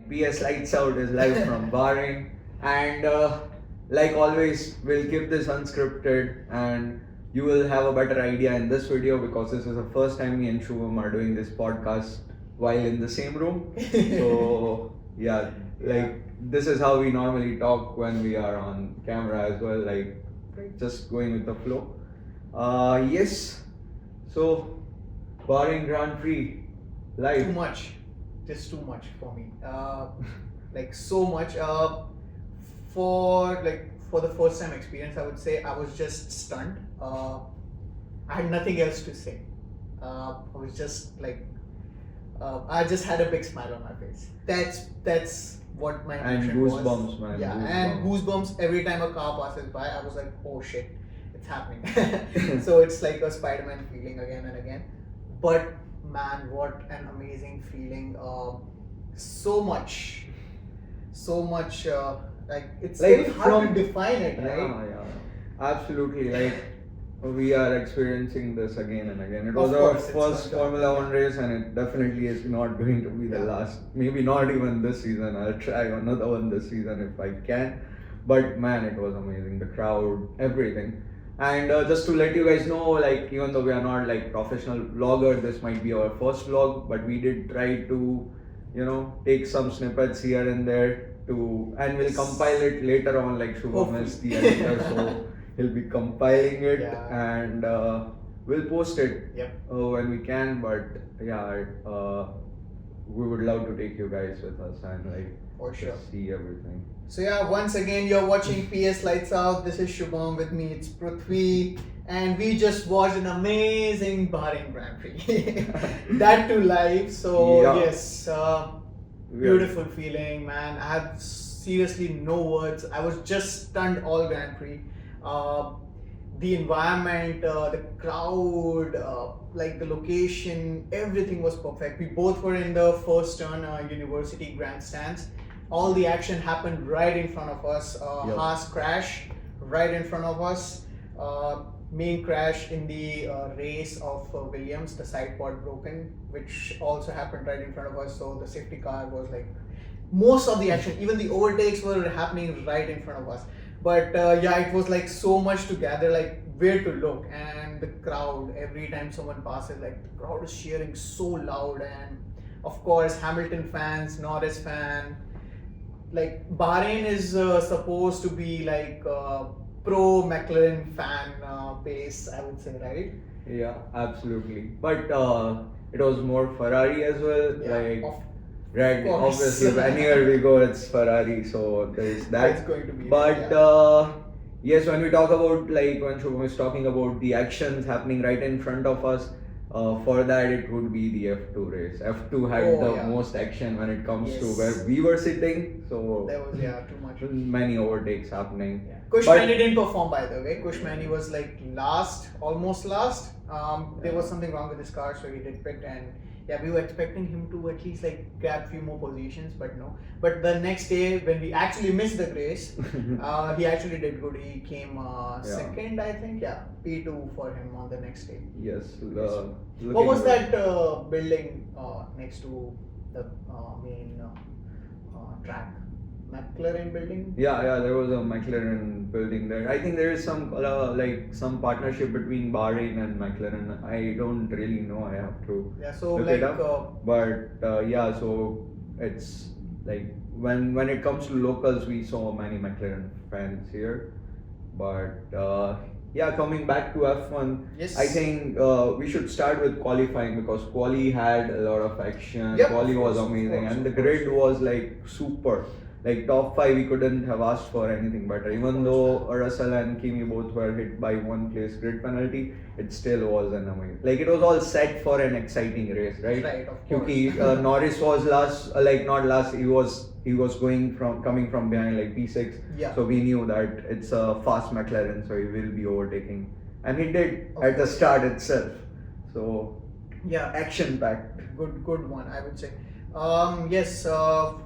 PS Lights Out is live from Bahrain, and like always, we'll keep this unscripted, and you will have a better idea in this video because this is the first time me and Shubham are doing this podcast while in the same room. So yeah, like this is how we normally talk when we are on camera as well, like just going with the flow. Yes, so Bahrain Grand Prix live. Too much, just too much for me. Like so much. For the first time experience, I would say I was just stunned. I had nothing else to say. I was just like, I just had a big smile on my face. That's what my emotion was. And goosebumps, man. Yeah, and goosebumps every time a car passes by. I was like, oh shit, it's happening. So it's like a Spider-Man feeling again and again. But man, what an amazing feeling! So much. Like it's Like very hard to define it, right? Yeah, absolutely. Like we are experiencing this again and again. It was Of our course, it's first not done. Formula One race, and it definitely is not going to be the Yeah. last. Maybe not even this season. I'll try another one this season if I can. But man, it was amazing. The crowd, everything. And just to let you guys know, like even though we are not like professional vlogger, this might be our first vlog, but we did try to, take some snippets here and there and we'll compile it later on. Like Shubham is the editor, so he'll be compiling it, and we'll post it when we can. But yeah, we would love to take you guys with us and like For sure. see everything. So yeah, once again you're watching PS Lights Out. This is Shubham, with me it's Pruthvi, and we just watched an amazing Bahrain Grand Prix. That too live. So Yeah. yes, beautiful feeling, man. I have seriously no words. I was just stunned all Grand Prix. The environment, the crowd, like the location, everything was perfect. We both were in the first turn, university grandstands. All the action happened right in front of us. Haas crash right in front of us. Main crash in the race of Williams, the side pod broken, which also happened right in front of us. So the safety car was like, most of the action, even the overtakes were happening right in front of us. But yeah, it was like so much to gather, like where to look, and the crowd, every time someone passes, like the crowd is cheering so loud. And of course Hamilton fans, Norris fan, like Bahrain is supposed to be like pro McLaren fan base, I would say, right? Yeah, absolutely. But it was more Ferrari as well. Right, obviously, anywhere we go, it's Ferrari, so there's that. It's going to be. But yes, when we talk about, like when Shubham is talking about the actions happening right in front of us, for that it would be the F2 race. F2 had the most action when it comes to where we were sitting. So there was too much. Many overtakes happening. Yeah. Kushmani didn't perform, by the way. Kushmani was like last, almost last. There was something wrong with his car, so he did pit, and yeah, we were expecting him to at least like grab few more positions, but no. But the next day, when we actually missed the race, he actually did good. He came second, I think. Yeah, P2 for him on the next day. Yes. What was that building next to the main track? McLaren building? Yeah, there was a McLaren building there. I think there is some like some partnership between Bahrain and McLaren. I don't really know. I have to look it up. But yeah, so it's like when it comes to locals, we saw many McLaren fans here. But yeah, coming back to F1, I think we should start with qualifying because quali had a lot of action. Quali was amazing, and the grid was like super. Like top 5, we couldn't have asked for anything better. Even though Russell and Kimi both were hit by one place grid penalty, it still was an amazing. Like it was all set for an exciting race, right? Right, of course. Because Norris was last, like not last. He was coming from behind like P6. Yeah. So we knew that it's a fast McLaren, so he will be overtaking, and he did at the start itself. So yeah, action packed. Good one, I would say. Yes,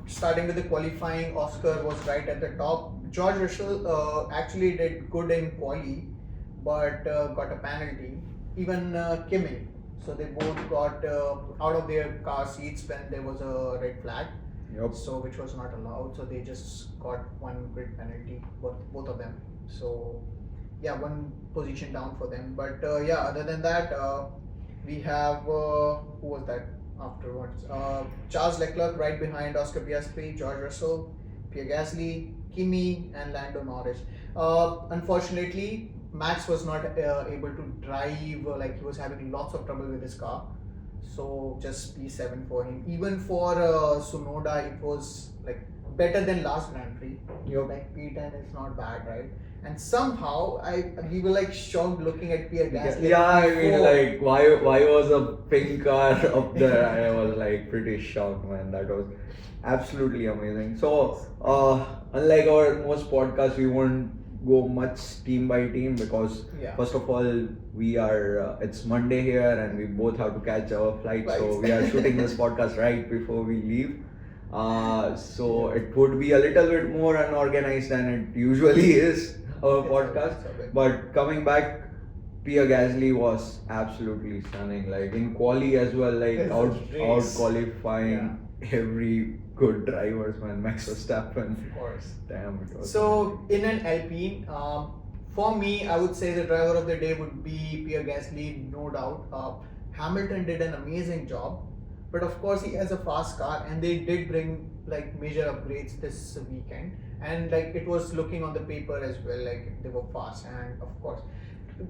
starting with the qualifying, Oscar was right at the top. George Russell actually did good in quali, but got a penalty. Even Kimi. So they both got out of their car seats when there was a red flag. Yep. so which was not allowed. So they just got one grid penalty, both of them. So yeah, one position down for them. But yeah, other than that, we have who was that afterwards? Charles Leclerc right behind Oscar Piastri, George Russell, Pierre Gasly, Kimi, and Lando Norris. Unfortunately, Max was not able to drive. Like he was having lots of trouble with his car. So just P7 for him. Even for Tsunoda, it was like better than last Grand Prix. Yep. Like P10 is not bad, right? And somehow we were like shocked looking at Pierre Gasly. Yeah, I mean, like why was a pink car up there? I was like pretty shocked, man. That was absolutely amazing. So unlike our most podcasts, we won't go much team by team because first of all we are it's Monday here and we both have to catch our flight, so we are shooting this podcast right before we leave. So it would be a little bit more unorganized than it usually is, our podcast. But coming back, Pierre Gasly was absolutely stunning. Like in quali as well, like out qualifying every good drivers, man. Max Verstappen. Of course. Damn, it was so in an Alpine, for me, I would say the driver of the day would be Pierre Gasly, no doubt. Hamilton did an amazing job, but of course he has a fast car, and they did bring like major upgrades this weekend, and like it was looking on the paper as well, like they were fast, and of course.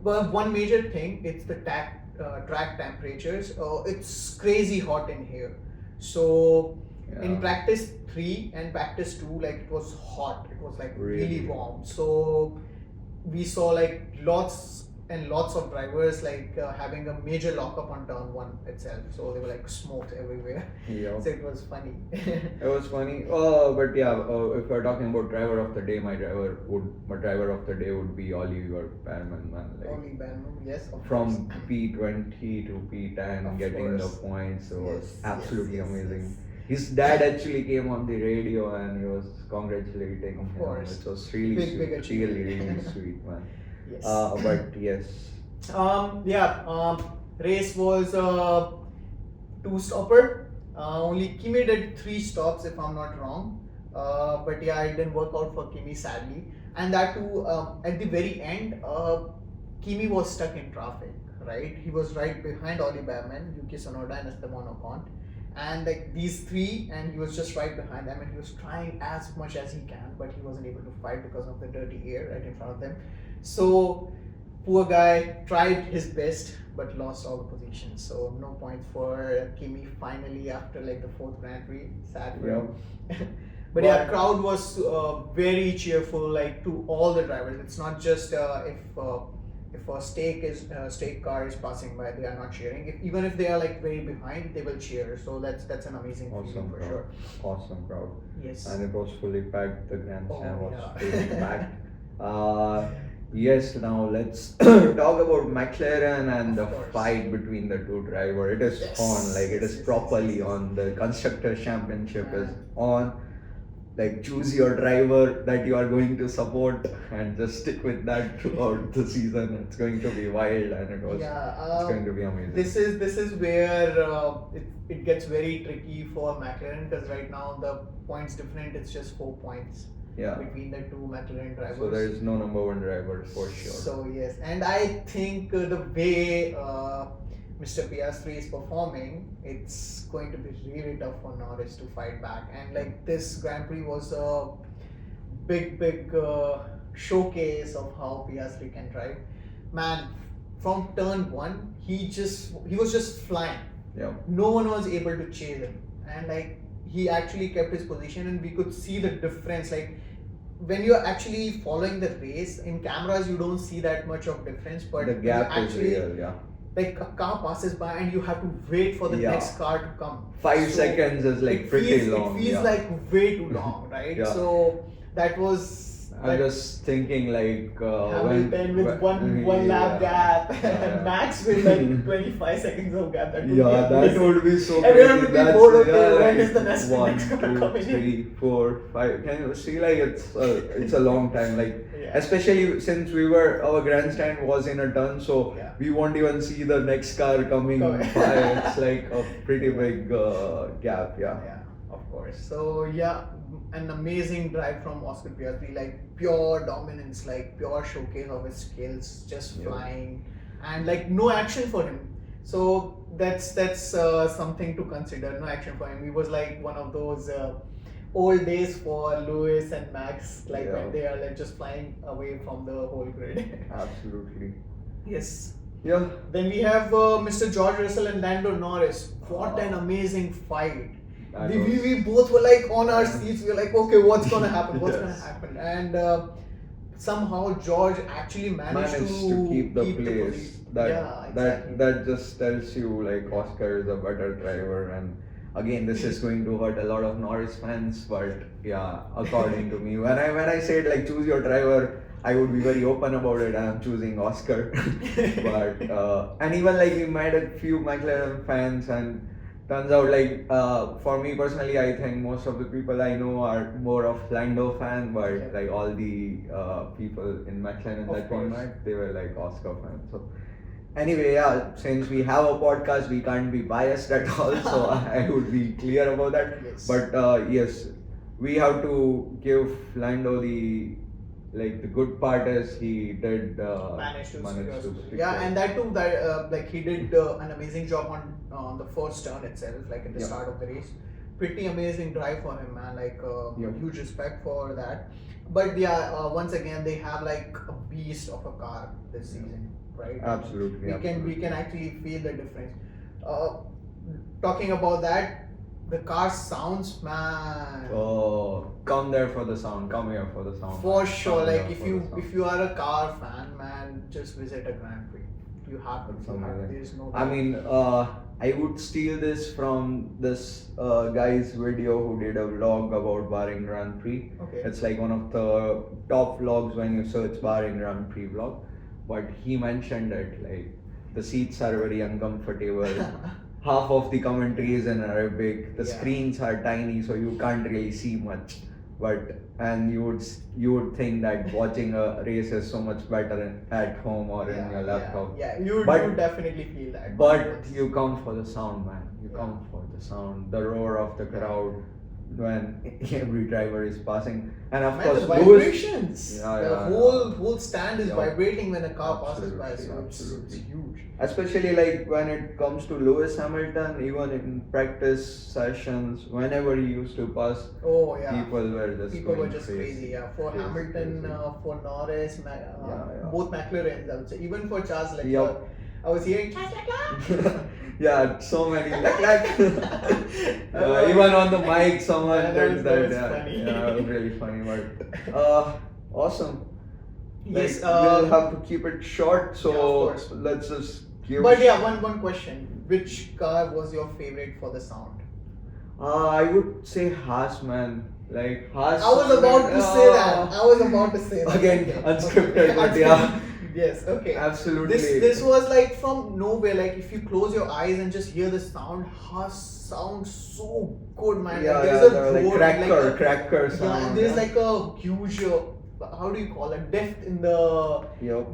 But one major thing, it's the track temperatures. It's crazy hot in here. So in practice 3 and practice 2, like it was hot. It was like really warm. So we saw like lots and lots of drivers like having a major lockup on turn 1 itself. So they were like smoked everywhere. Yeah. So it was funny. It was funny. But yeah, if we're talking about driver of the day, my driver of the day would be Oliver Bearman, man. Like, Oliver Bearman, yes. From P20 to P10, of getting course. the points, it was Yes, absolutely yes, amazing. yes. His dad actually came on the radio and he was congratulating him. It was really big sweet, really sweet, man. Yes. But yes. Race was 2-stopper. Only Kimi did 3 stops if I'm not wrong. But yeah, it didn't work out for Kimi sadly. And that too, at the very end, Kimi was stuck in traffic, right? He was right behind Oli Bearman, Yuki Tsunoda, and Esteban Ocon. And like these 3, and he was just right behind them, and he was trying as much as he can, but he wasn't able to fight because of the dirty air right in front of them. So poor guy tried his best but lost all the positions. So no points for Kimi finally after like the 4th Grand Prix. Sad for him. But yeah, crowd was very cheerful, like to all the drivers. It's not just if a stake car is passing by, they are not cheering. Even if they are like very behind, they will cheer. So that's an amazing feeling for sure. Awesome crowd. Yes. And it was fully packed. The grandstand was fully packed. Yes, now let's talk about McLaren and the fight between the two drivers. It is on, like it is properly on. The Constructors' Championship is on. Like choose your driver that you are going to support and just stick with that throughout the season. It's going to be wild and it's going to be amazing. This is where it gets very tricky for McLaren, because right now the points difference, it's just 4 points between the two McLaren drivers. So there is no number 1 driver for sure. So yes, and I think the way Mr. Piastri is performing, it's going to be really tough for Norris to fight back. And like this Grand Prix was a big showcase of how Piastri can drive. Man, from turn 1, he was just flying. Yeah. No one was able to chase him, and like he actually kept his position, and we could see the difference. Like when you're actually following the race in cameras, you don't see that much of difference, but the gap is real. Like a car passes by and you have to wait for the next car to come. 5 seconds is like pretty long. It feels like way too long, right? So that was. I'm just thinking like Hamilton with one lap gap, Max with like 25 seconds of gap. That would be so. Everyone would be bored. When is the next one? 1, 2, 3, 4, 5. Can you see like it's a long time, like especially since our grandstand was in a turn, so we won't even see the next car coming by. It's like a pretty big gap. Of course. So yeah, an amazing drive from Oscar Piastri, like pure dominance, like pure showcase of his skills, just flying, and like no action for him. So that's something to consider. No action for him. He was like one of those old days for Lewis and Max, like when they are like just flying away from the whole grid. Absolutely. Yes. Yeah. Then we have Mr. George Russell and Lando Norris. What an amazing fight. We both were like on our seats. We were like, okay, what's gonna happen? What's gonna happen? And somehow George actually managed to keep the place. That just tells you like Oscar is a better driver, and again this is going to hurt a lot of Norris fans, but yeah, according to me, when I said like choose your driver, I would be very open about it. I'm choosing Oscar. But and even like we met a few McLaren fans, and turns out like for me personally, I think most of the people I know are more of Lando fan, but like all the people in McLaren that we met, they were like Oscar fans. So anyway, yeah, since we have a podcast, we can't be biased at all. So I would be clear about that. Yes. But yes, we have to give Lando the good part is he did manage to stick and that too, that like he did an amazing job on the first turn itself, like at the start of the race. Pretty amazing drive for him, man. Like huge respect for that. But yeah, once again they have like a beast of a car this season, right? Absolutely. We can actually feel the difference. Talking about that, the car sounds, man. Oh, come here for the sound. For sure, like if you are a car fan, man, just visit a Grand Prix. You have to. There's no. I mean, I would steal this from this guy's video who did a vlog about Bahrain Grand Prix. Okay. It's like one of the top vlogs when you search Bahrain Grand Prix vlog. But he mentioned that like the seats are very uncomfortable. Half of the commentary is in Arabic. The screens are tiny, so you can't really see much. And you would think that watching a race is so much better at home or in your laptop. Yeah, you would definitely feel that. But you come for the sound, man. You come for the sound, the roar of the crowd when every driver is passing, and of course the vibrations. The whole stand is vibrating when a car passes by. So it's huge. Especially like when it comes to Lewis Hamilton, even in practice sessions, whenever he used to pass, people were just crazy. Yeah, for Hamilton, for Norris, both McLarens, I would say. Even for Charles Leclerc, I was hearing Charles Leclerc. Yeah, so many even on the mic, someone did that. Yeah, it was really funny. But awesome. Yes, we'll have to keep it short. So let's just give. But yeah, one question: which car was your favorite for the sound? I would say Haas, man. Like Haas. I was about to say that. Again, unscripted, but yeah. Yes, okay. Absolutely. This was like from nowhere. Like if you close your eyes and just hear the sound, Haas sounds so good, man. Yeah, there's a cracker sound. Yeah, and there's like a huge, how do you call it, depth in the.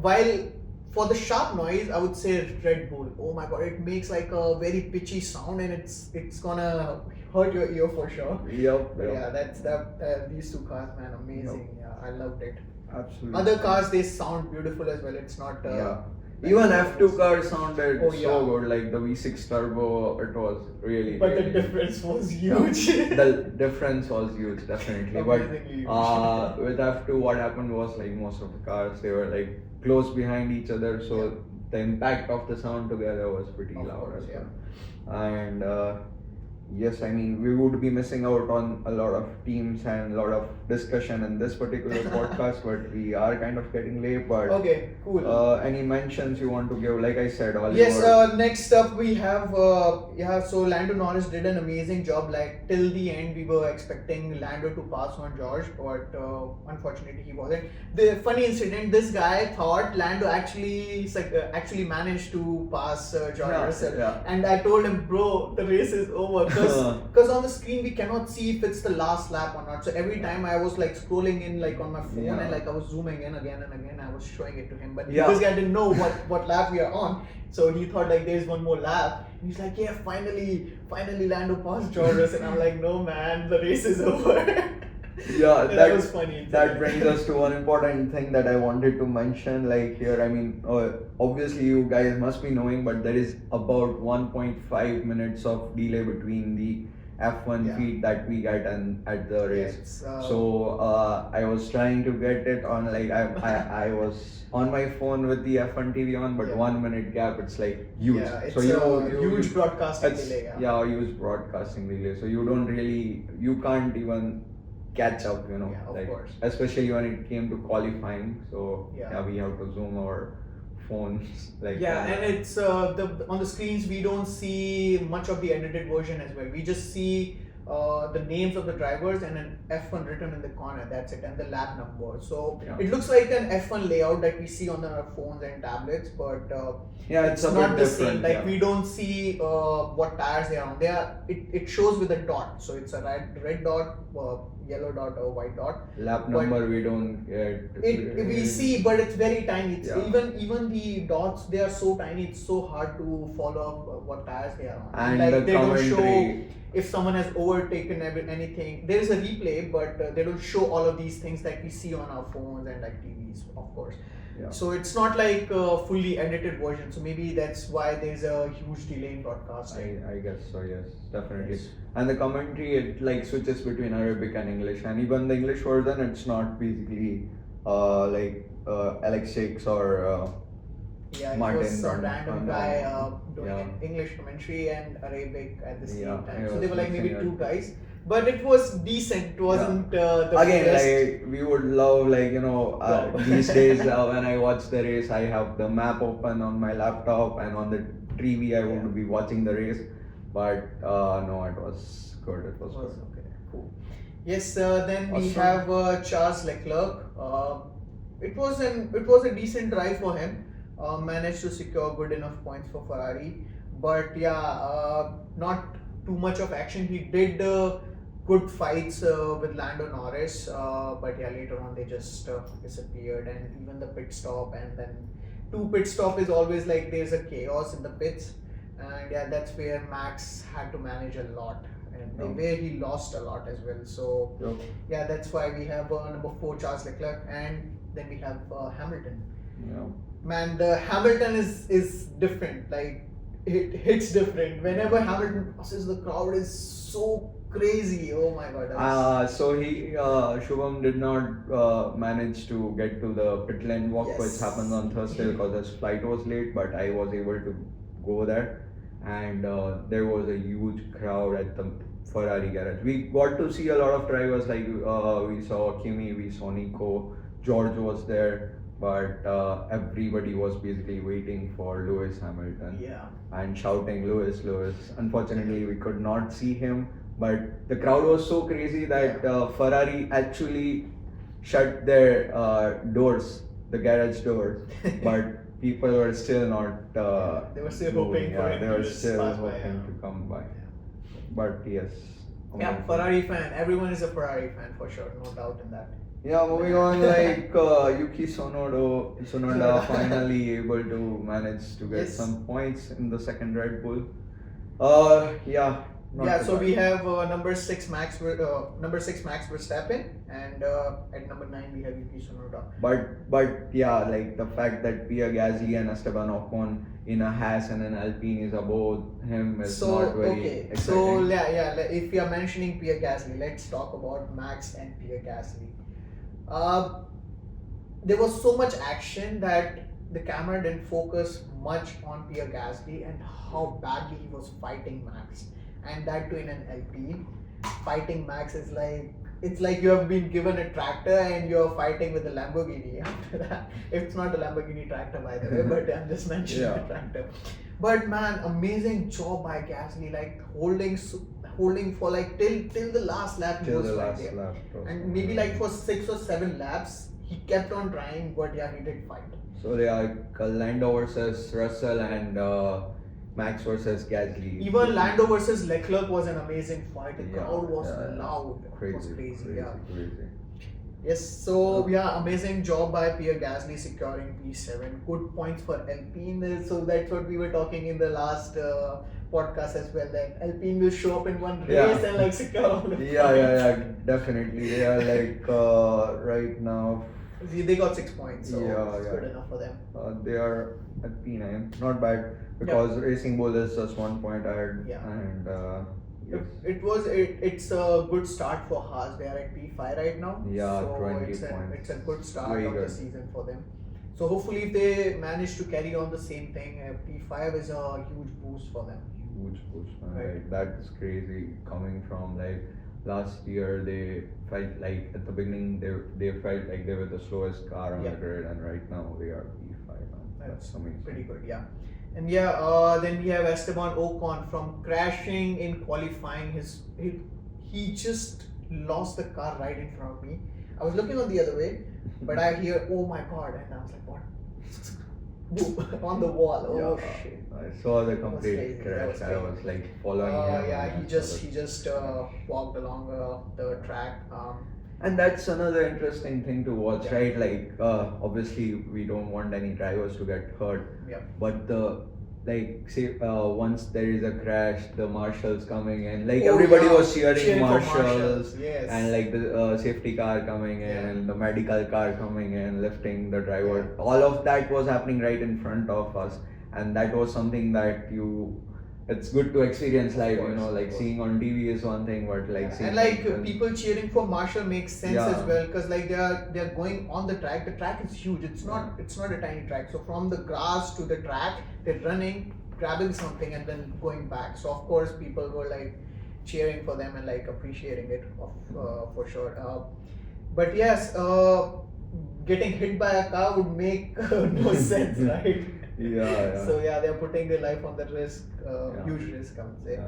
While for the sharp noise, I would say Red Bull. Oh my god, it makes like a very pitchy sound, and it's gonna hurt your ear for sure. Yeah, that's these two cars, man, amazing. Yeah, I loved it. Absolutely. Other cars, they sound beautiful as well. It's not. Even F2 cars sounded so good, like the V6 turbo. It was really. But the difference was huge. The difference was huge, definitely. But with F2, what happened was like most of the cars, they were like close behind each other, so the impact of the sound together was pretty loud as well. And yes, I mean, we would be missing out on a lot of teams and a lot of discussion in this particular podcast, but we are kind of getting late. But okay, cool. Any mentions you want to give? Like I said, Oliver. Yes, next up we have, so Lando Norris did an amazing job. Like, till the end, we were expecting Lando to pass on George, but unfortunately he wasn't. The funny incident, this guy thought Lando actually managed to pass George Russell. And I told him, bro, the race is over. because on the screen we cannot see if it's the last lap or not. So every time I was like scrolling in like on my phone and like I was zooming in again and again. I was showing it to him, but because I didn't know what lap we are on, so he thought like there's one more lap. And he's like, yeah, finally Lando passed George, and I'm like, no man, the race is over. Yeah, that was funny. That brings us to one important thing that I wanted to mention. Like here, I mean, obviously you guys must be knowing, but there is about 1.5 minutes of delay between the F1 feed that we get and at the race. So I was trying to get it on, like I was on my phone with the F1 TV on, but 1 minute gap, it's like huge. Yeah, it's a huge broadcasting delay. Yeah, huge broadcasting delay. So you can't even catch up, you know, of course. Especially when it came to qualifying. So we have to zoom our phones. Like and it's on the screens we don't see much of the edited version as well. We just see the names of the drivers and an F1 written in the corner. That's it, and the lap number. So it looks like an F1 layout that we see on our phones and tablets, but it's not the same. Like we don't see what tires they are on. It shows with a dot. So it's a red dot, yellow dot, or white dot. Lap number we don't get. We see, but it's very tiny. It's even the dots, they are so tiny. It's so hard to follow what tires they are on. And like the they commentary. don't show if someone has overtaken anything. There is a replay, but they don't show all of these things that we see on our phones and like TVs, of course. So it's not like a fully edited version. So maybe that's why there's a huge delay in broadcasting. I guess so. Yes, definitely. Yes. And the commentary, it like switches between Arabic and English, and even the English version, it's not basically like Alex Shakes or Martin. It was a random guy doing an English commentary and Arabic at the same time. So they were like maybe two guys. But it was decent. It wasn't the again best. Like we would love, like, you know, these days when I watch the race, I have the map open on my laptop, and on the TV I would be watching the race. But no, it was good. It was good. Okay, cool. Yes, then we have Charles Leclerc. It was a decent drive for him. Managed to secure good enough points for Ferrari, but not too much of action. He did good fights with Lando Norris, but later on they just disappeared, and even the pit stop, and then two pit stop is always like there's a chaos in the pits, and that's where Max had to manage a lot, and where he lost a lot as well. So that's why we have number 4 Charles Leclerc, and then we have Hamilton. Man, the Hamilton is different. Like it hits different. Whenever Hamilton passes, the crowd is so crazy. Oh my god. So he Shubham did not manage to get to the pit lane walk, which happened on Thursday because his flight was late. But I was able to go there, and there was a huge crowd at the Ferrari garage. We got to see a lot of drivers. Like we saw Kimi, we saw Nico, George was there. But everybody was basically waiting for Lewis Hamilton and shouting Lewis. Unfortunately, we could not see him, but the crowd was so crazy that Ferrari actually shut their doors, the garage doors, but people were still not. They were still hoping for him. They were still hoping to come by. But yes. Ferrari fan. Everyone is a Ferrari fan for sure, no doubt in that. Moving on, like Yuki Tsunoda finally able to manage to get some points in the second Red Bull. So we have number 6 Max Verstappen, and at number 9 we have Yuki Tsunoda. But like the fact that Pierre Gasly and Esteban Ocon in a Haas and an Alpine is above him is not very exciting. So if we are mentioning Pierre Gasly, let's talk about Max and Pierre Gasly. There was so much action that the camera didn't focus much on Pierre Gasly and how badly he was fighting Max, and that too in an Alpine. Fighting Max is like, it's like you have been given a tractor and you're fighting with a Lamborghini after that. It's not a Lamborghini tractor, by the way, but I'm just mentioning the tractor. But man, amazing job by Gasly, like holding for like till the last lap. He was right there. And maybe like for 6 or 7 laps he kept on trying, but he did fight. So Lando versus Russell, and Max versus Gasly. Even Lando versus Leclerc was an amazing fight. The crowd was loud. Crazy, it was crazy. Crazy. Yes, so amazing job by Pierre Gasly securing P7. Good points for Alpine. So that's what we were talking in the last podcast as well. That Alpine will show up in one race and like secure all the points. Yeah, definitely. They are like right now. They got 6 points, so it's good enough for them. They are at P9, not bad because Racing Bull is just 1 point ahead. And it's a good start for Haas. They are at P5 right now. Yeah, so 20 points. It's a good start of the season for them. So hopefully, if they manage to carry on the same thing, P5 is a huge boost for them. Huge boost, right? That's crazy. Coming from like last year, they felt like at the beginning they felt like they were the slowest car on the grid, and right now they are P5. That's amazing. Pretty good, And then we have Esteban Ocon from crashing in qualifying. He just lost the car right in front of me. I was looking on the other way, but I hear, oh my god, and I was like, what? Boom, on the wall. Oh shit. I saw the complete crash. I was like following him. He just walked along the track. And that's another interesting thing to watch, right? Like, obviously, we don't want any drivers to get hurt. But once there is a crash, the marshals coming in, like everybody was cheering marshals, and like the safety car coming in, and the medical car coming in, lifting the driver. All of that was happening right in front of us, and that was something that it's good to experience live, seeing on TV is one thing, but seeing people cheering for Marshall makes sense as well, because like they are going on the track. The track is huge. It's not a tiny track. So from the grass to the track, they're running, grabbing something, and then going back. So of course people were like cheering for them and like appreciating it for sure. But yes, getting hit by a car would make no sense, right? So they're putting their life on the risk, huge risk, I would say.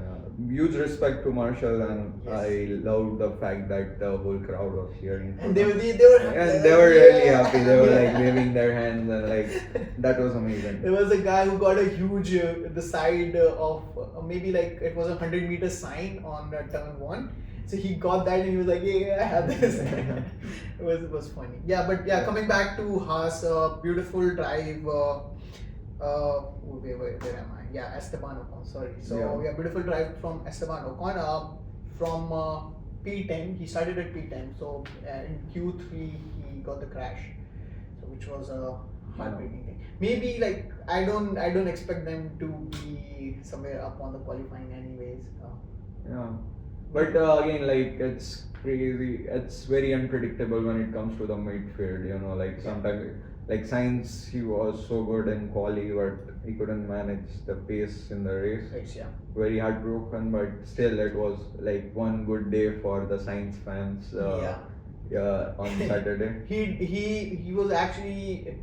Huge respect to Marshall, and I love the fact that the whole crowd was cheering. And they were happy. And they were really happy. They were like waving their hands, and like that was amazing. There was a guy who got a huge the side of maybe like it was a 100-meter sign on turn 1. So he got that and he was like, I have this. it was funny. But coming back to Haas, beautiful drive. Where am I? Esteban Ocon, sorry. So beautiful drive from Esteban Ocon. From P10, he started at P10. So in Q3 he got the crash, so which was a heartbreaking thing. Maybe like I don't expect them to be somewhere up on the qualifying anyways. But again, like it's crazy. It's very unpredictable when it comes to the midfield. Sometimes. Like Sainz, he was so good in quali, but he couldn't manage the pace in the race. Very heartbroken, but still it was like one good day for the Sainz fans. On Saturday. He was actually,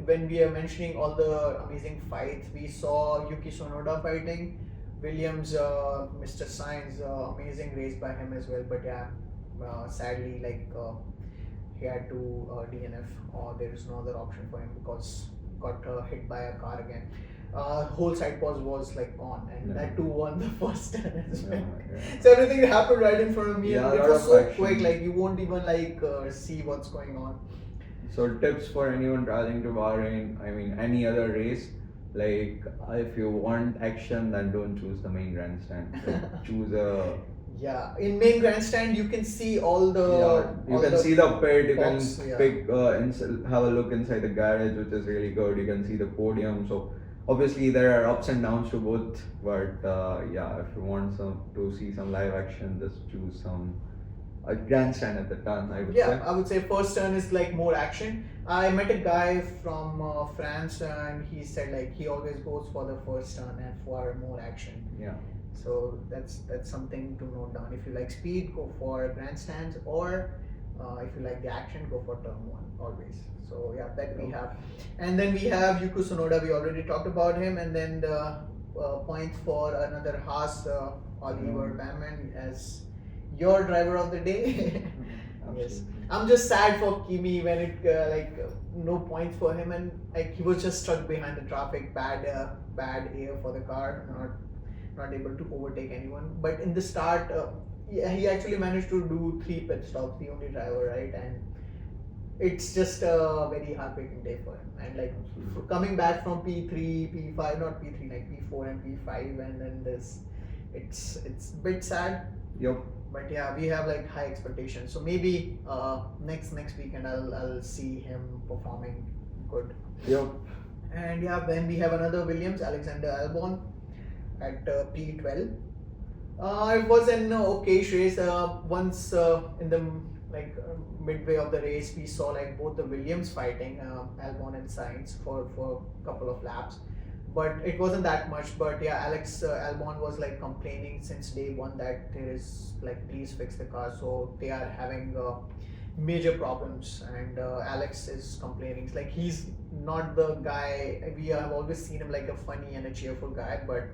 when we are mentioning all the amazing fights, we saw Yuki Tsunoda fighting, Williams, Mr. Sainz, amazing race by him as well. But sadly, he had to DNF, or there is no other option for him because got hit by a car again. Whole side pause was like gone, and that too on the first turn as well. So everything happened right in front of me, and it was so quick, like you won't even see what's going on. So tips for anyone traveling to Bahrain, I mean any other race, like if you want action, then don't choose the main grandstand. Choose a in main grandstand you can see all the you can see the pit, you can pick have a look inside the garage, which is really good. You can see the podium. So obviously there are ups and downs to both, but if you want to see some live action, just choose a grandstand at the turn, I would say. I would say first turn is like more action. I met a guy from France, and he said like he always goes for the first turn and for more action. So that's something to note down. If you like speed, go for grandstands, or if you like the action, go for turn 1 always. So that we have. And then we have Yuki Tsunoda, we already talked about him, and then the points for another Haas, Oliver Baumann as your driver of the day. Yes. I'm just sad for Kimi when it no points for him, and like he was just stuck behind the traffic, bad bad air for the car, not able to overtake anyone. But in the start, he actually managed to do 3 pit stops, the only driver, right? And it's just a very heartbreaking day for him. And like coming back from P3, P5, not P3, like P4 and P5, and then this, it's a bit sad. Yep. But yeah, we have like high expectations. So maybe next weekend I'll see him performing good. Yep. And yeah, then we have another Williams, Alexander Albon, at P12. It was an okay race. Once in the midway of the race, we saw like both the Williams fighting, Albon and Sainz for a couple of laps, but it wasn't that much. But yeah, Albon was like complaining since day one that there is like, please fix the car. So they are having major problems, and Alex is complaining. It's like he's not the guy. We have always seen him like a funny and a cheerful guy, but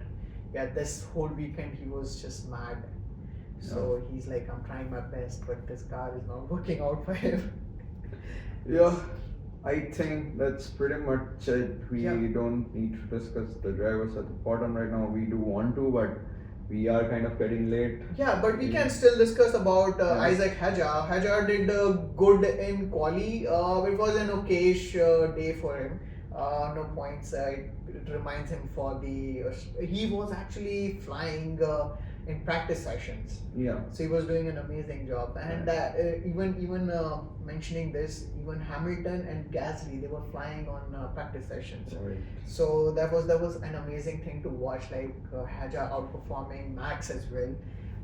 yeah, this whole weekend he was just mad. So he's like, I'm trying my best, but this car is not working out for him. Yeah, I think that's pretty much it. We don't need to discuss the drivers at the bottom right now. We do want to, but we are kind of getting late. Yeah, but we can still discuss about Isaac Hadjar. Hadjar did good in quali. It was an okayish day for him. No points. It reminds him for the. He was actually flying in practice sessions. Yeah. So he was doing an amazing job. And even mentioning this, even Hamilton and Gasly, they were flying on practice sessions. Right. So that was an amazing thing to watch. Like Hadjar outperforming Max as well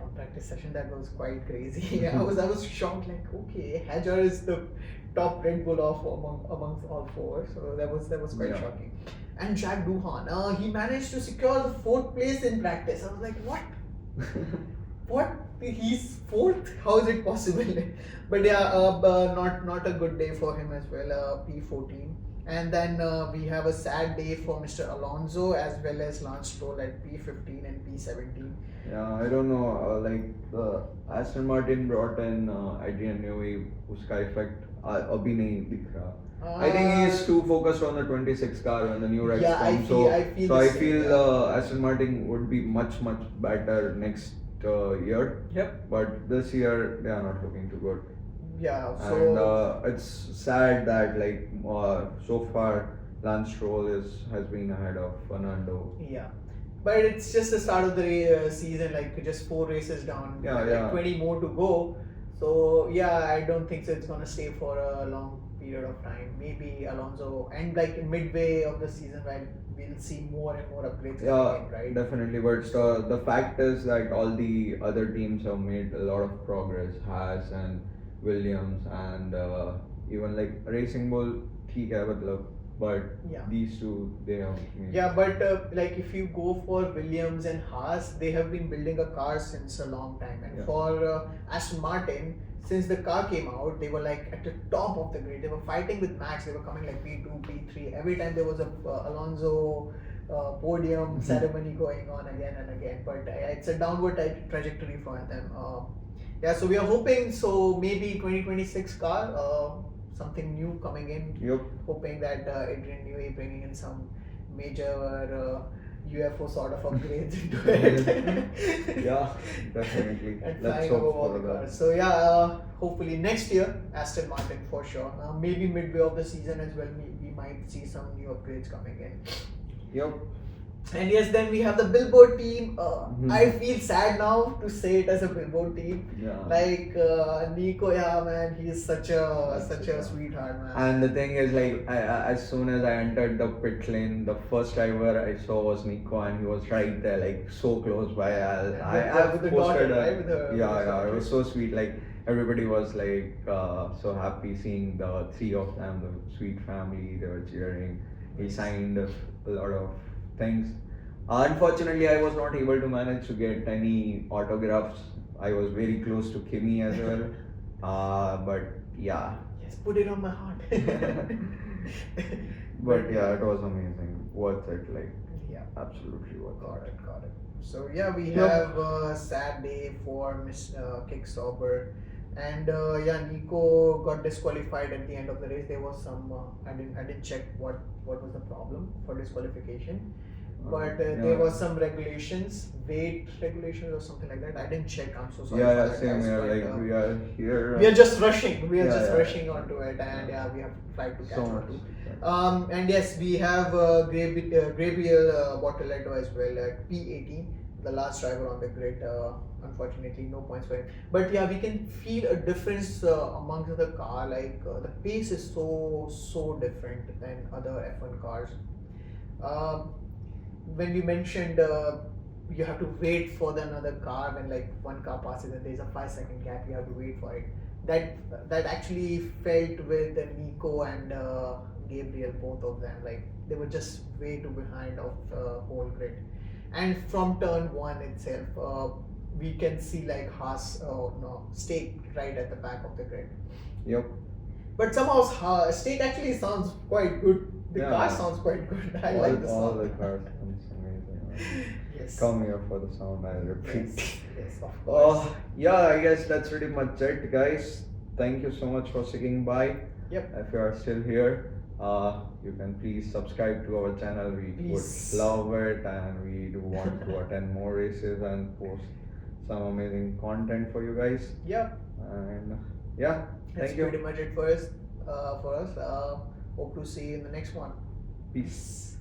on practice session. That was quite crazy. I was shocked. Like, okay, Hadjar is the top Red Bull of amongst all four. So that was quite shocking. And Jack Doohan, he managed to secure the 4th place in practice. I was like, what? What? He's 4th? How is it possible? But yeah, not a good day for him as well. P14. And then we have a sad day for Mr. Alonso as well as Lance Stroll at P15 and P17. Yeah, I don't know. Aston Martin brought in Adrian Newey, उसका effect अभी नहीं दिख रहा. I think he is too focused on the 26 car when the new regs come. I feel Aston Martin would be much better next year. Yep. But this year they are not looking too good. Yeah. So and it's sad that so far Lance Stroll has been ahead of Fernando. Yeah. But it's just the start of the season, like just 4 races down. Yeah. 20 more to go. So yeah, I don't think so it's gonna stay for a long period of time. Maybe Alonso, and like in midway of the season, right, we'll see more and more upgrades coming in, right? Definitely. But the fact is that all the other teams have made a lot of progress. Haas and Williams and even like Racing Bull, ठीक है मतलब. But these two, they have. Yeah, but like if you go for Williams and Haas, they have been building a car since a long time. And for Aston Martin, since the car came out, they were like at the top of the grade. They were fighting with Max. They were coming like P2, P3. Every time there was a Alonso podium ceremony going on again and again. But it's a downward trajectory for them. So we are hoping. So maybe 2026 car. Something new coming in. Yep. Hoping that Adrian Newey bringing in some major UFO sort of upgrades into it. Yeah, definitely. And Let's flying hope over all for the that. cars. So hopefully next year Aston Martin for sure. Maybe midway of the season as well. We might see some new upgrades coming in. Yep. And yes, then we have the Billboard team. I feel sad now to say it as a Billboard team. Yeah. Like Nico, man, he's such a sweetheart, man. And the thing is, as soon as I entered the pit lane, the first driver I saw was Nico, and he was right there, like so close by. I posted it was so sweet. Like everybody was like so happy seeing the 3 of them, the sweet family. They were cheering. He signed a lot of things. Unfortunately, I was not able to manage to get any autographs. I was very close to Kimi as well. But yeah. Yes, put it on my heart. But yeah, it was amazing. Worth it, absolutely worth it. Got it. So yeah, we have a sad day for Mr. Kick Sauber. And Nico got disqualified at the end of the race. There was some I didn't check what was the problem for disqualification, but there was some regulations, weight regulations or something like that. I didn't check. I'm so sorry. Yeah, same here. Like we are here. We are just rushing. We are just rushing onto it, and we have to try to catch on to. And yes, we have Grey Beer Bortoletto as well at P18, the last driver on the grid. Unfortunately, no points for him. But yeah, we can feel a difference amongst the car. Like the pace is so different than other F1 cars. When we mentioned you have to wait for another car when like one car passes and there's a 5-second gap, you have to wait for it. That actually felt with Nico and Gabriel, both of them. Like they were just way too behind of the whole grid. And from turn 1 itself, we can see like Haas Stake right at the back of the grid. Yep. But somehow Stake actually sounds quite good. The car sounds quite good. I like the sound. All the cars sound amazing. Yes. Come here for the sound, I repeat. Yes, of course. Yeah, I guess that's pretty much it, guys. Thank you so much for sticking by. Yep. If you are still here, you can please subscribe to our channel. We would love it, and we do want to attend more races and post some amazing content for you guys. Yep. And yeah, that's thank you. Pretty much it for us. Hope to see you in the next one. Peace.